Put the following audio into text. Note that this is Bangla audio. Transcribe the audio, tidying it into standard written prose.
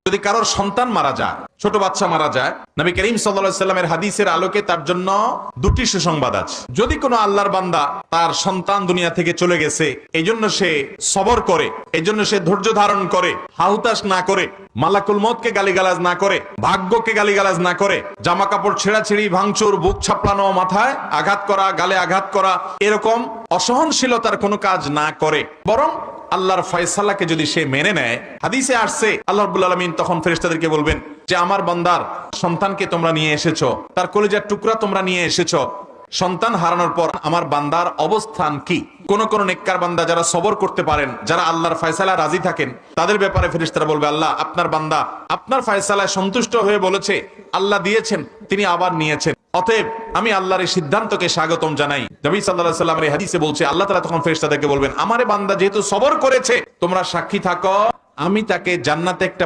যদি কারোর সন্তান মারা যায়, ছোট বাচ্চা মারা যায়, নবী করিম সাল্লাল্লাহু আলাইহি সাল্লামের হাদিসের আলোকে তার জন্য দুটি সুসংবাদ আছে। যদি কোনো আল্লাহর বান্দা তার সন্তান দুনিয়া থেকে চলে গেছে, এই জন্য সে সবর করে, এই জন্য সে ধৈর্য ধারণ করে, হাহুতাশ না করে, মালাকুল মউতকে গালিগালাজ না করে, ভাগ্যকে গালিগালাজ না করে, জামা কাপড় ছেঁড়াছিড়ি, ভাঙচুর, বুক ছাপলানো, মাথায় আঘাত করা, গালে আঘাত করা, এরকম অসহনশীলতার কোনো কাজ না করে, বরং আল্লাহর ফয়সালাকে যদি সে মেনে নেয়, হাদিসে আসছে আল্লাহ রাব্বুল আলামিন তখন ফেরেশতাদেরকে বলবেন যে আমার বান্দার সন্তানকে তোমরা নিয়ে এসেছো, তার কলিজার টুকরা তোমরা নিয়ে এসেছো, সন্তান হারানোর পর আমার বান্দার অবস্থান কি? কোন কোন নেককার বান্দা যারা সবর করতে পারেন, যারা আল্লাহর ফয়সালা রাজি থাকেন, তাদের ব্যাপারে ফেরেশতারা বলবে আল্লাহ আপনার বান্দা আপনার ফয়সালায় সন্তুষ্ট হয়ে বলেছে, আল্লাহ দিয়েছেন, তিনি আবার নিয়েছেন, অতএব আমি আল্লাহর এই সিদ্ধান্তকে স্বাগতম জানাই। নবী সাল্লাল্লাহু আলাইহি ওয়াসাল্লামের হাদিসে বলছে আল্লাহ তাআলা তখন ফেরেশতাদেরকে বলবেন আমারে বান্দা যেহেতু সবর করেছে, তোমরা সাক্ষী থাকো, আমি তাকে জান্নাতে একটা